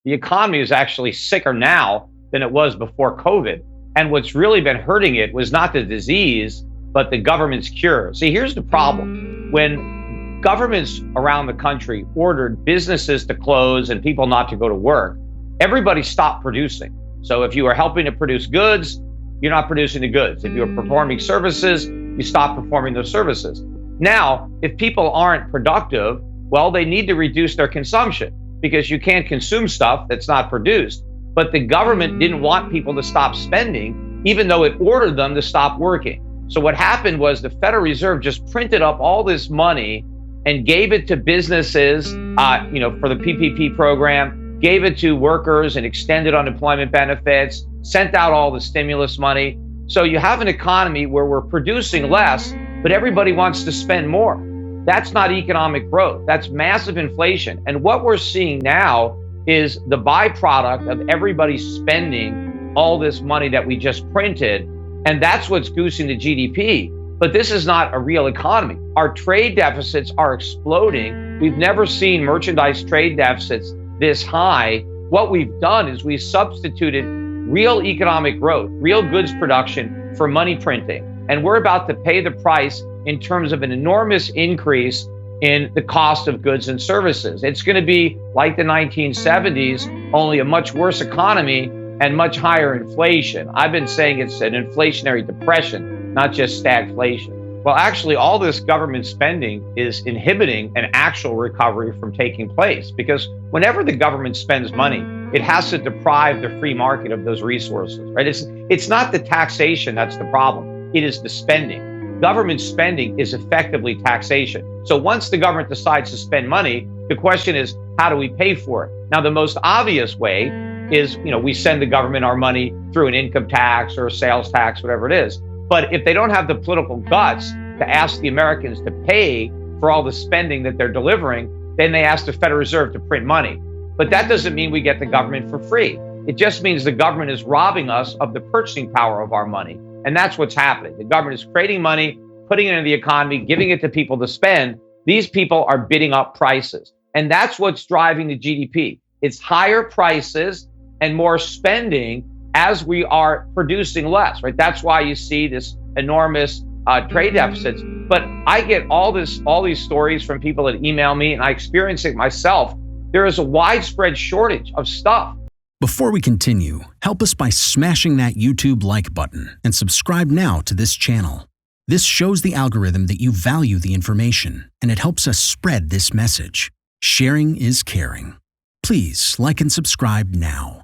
The economy is actually sicker now than it was before COVID. And what's really been hurting it was not the disease, but the government's cure. See, here's the problem. When governments around the country ordered businesses to close and people not to go to work, everybody stopped producing. So if you were helping to produce goods, you're not producing the goods. If you're performing services, you stop performing those services. Now, if people aren't productive, well, they need to reduce their consumption because you can't consume stuff that's not produced. But the government didn't want people to stop spending, even though it ordered them to stop working. So what happened was the Federal Reserve just printed up all this money and gave it to businesses, for the PPP program, gave it to workers and extended unemployment benefits, sent out all the stimulus money. So you have an economy where we're producing less, but everybody wants to spend more. That's not economic growth. That's massive inflation. And what we're seeing now is the byproduct of everybody spending all this money that we just printed. And that's what's goosing the GDP. But this is not a real economy. Our trade deficits are exploding. We've never seen merchandise trade deficits this high. What we've done is we've substituted real economic growth, real goods production for money printing. And we're about to pay the price in terms of an enormous increase in the cost of goods and services. It's going to be like the 1970s, only a much worse economy and much higher inflation. I've been saying it's an inflationary depression, not just stagflation. Well, actually, all this government spending is inhibiting an actual recovery from taking place, because whenever the government spends money, it has to deprive the free market of those resources, right? It's not the taxation that's the problem. It is the spending. Government spending is effectively taxation. So once the government decides to spend money, the question is, how do we pay for it? Now, the most obvious way is, we send the government our money through an income tax or a sales tax, whatever it is. But if they don't have the political guts to ask the Americans to pay for all the spending that they're delivering, then they ask the Federal Reserve to print money. But that doesn't mean we get the government for free. It just means the government is robbing us of the purchasing power of our money. And that's what's happening. The government is creating money, putting it into the economy, giving it to people to spend. These people are bidding up prices. And that's what's driving the GDP. It's higher prices and more spending as we are producing less, right? That's why you see this enormous trade deficits. But I get all these stories from people that email me, and I experience it myself. There is a widespread shortage of stuff. Before we continue, help us by smashing that YouTube like button and subscribe now to this channel. This shows the algorithm that you value the information, and it helps us spread this message. Sharing is caring. Please like and subscribe now.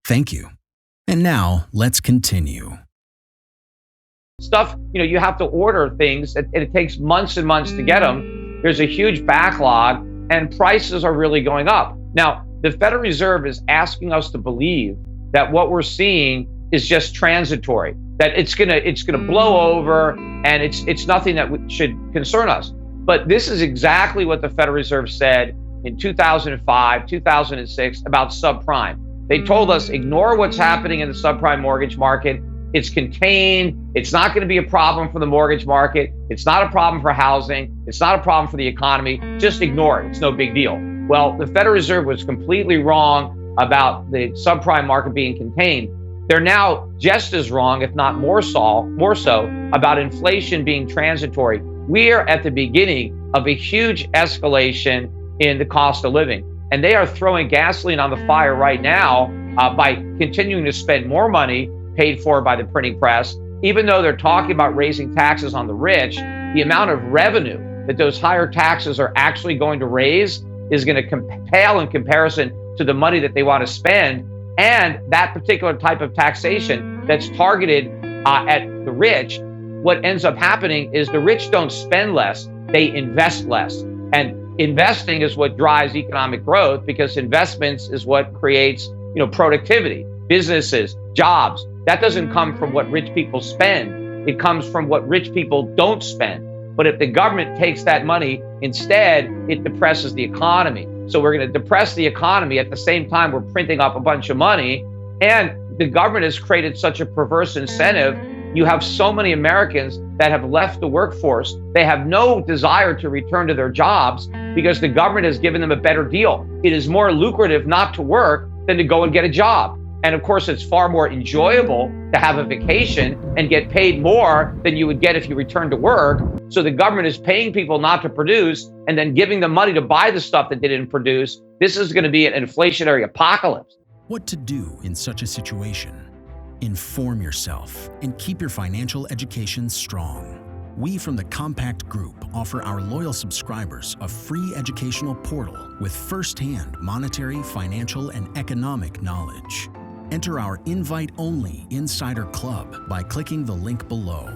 Thank you. And now let's continue. Stuff, you have to order things, and it takes months and months to get them. There's a huge backlog, and prices are really going up. Now, the Federal Reserve is asking us to believe that what we're seeing is just transitory, that it's gonna blow over, and it's nothing that should concern us. But this is exactly what the Federal Reserve said in 2005, 2006 about subprime. They told us, ignore what's happening in the subprime mortgage market. It's contained. It's not going to be a problem for the mortgage market. It's not a problem for housing. It's not a problem for the economy. Just ignore it. It's no big deal. Well, the Federal Reserve was completely wrong about the subprime market being contained. They're now just as wrong, if not more so, about inflation being transitory. We are at the beginning of a huge escalation in the cost of living. And they are throwing gasoline on the fire right now by continuing to spend more money paid for by the printing press. Even though they're talking about raising taxes on the rich, the amount of revenue that those higher taxes are actually going to raise is going to pale in comparison to the money that they want to spend. And that particular type of taxation that's targeted at the rich, what ends up happening is the rich don't spend less, they invest less. And investing is what drives economic growth, because investments is what creates, productivity, businesses, jobs. That doesn't come from what rich people spend. It comes from what rich people don't spend. But if the government takes that money, instead, it depresses the economy. So we're going to depress the economy at the same time we're printing up a bunch of money. And the government has created such a perverse incentive. You have so many Americans that have left the workforce. They have no desire to return to their jobs because the government has given them a better deal. It is more lucrative not to work than to go and get a job. And of course, it's far more enjoyable to have a vacation and get paid more than you would get if you returned to work. So the government is paying people not to produce and then giving them money to buy the stuff that they didn't produce. This is going to be an inflationary apocalypse. What to do in such a situation? Inform yourself and keep your financial education strong. We from the Compact Group offer our loyal subscribers a free educational portal with first-hand monetary, financial, and economic knowledge. Enter our invite-only Insider Club by clicking the link below.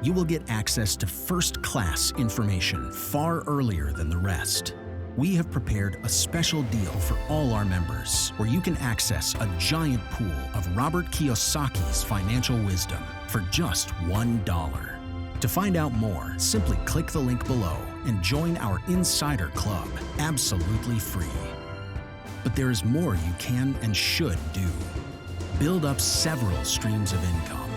You will get access to first-class information far earlier than the rest. We have prepared a special deal for all our members where you can access a giant pool of Robert Kiyosaki's financial wisdom for just $1. To find out more, simply click the link below and join our Insider Club absolutely free. But there is more you can and should do. Build up several streams of income.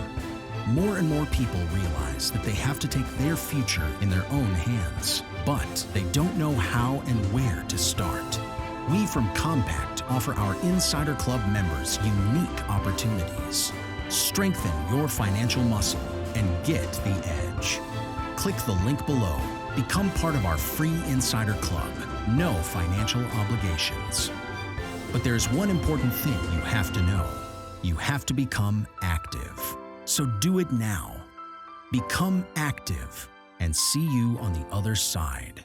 More and more people realize that they have to take their future in their own hands, but they don't know how and where to start. We from Compact offer our Insider Club members unique opportunities. Strengthen your financial muscle and get the edge. Click the link below. Become part of our free Insider Club. No financial obligations. But there's one important thing you have to know. You have to become active. So do it now. Become active and see you on the other side.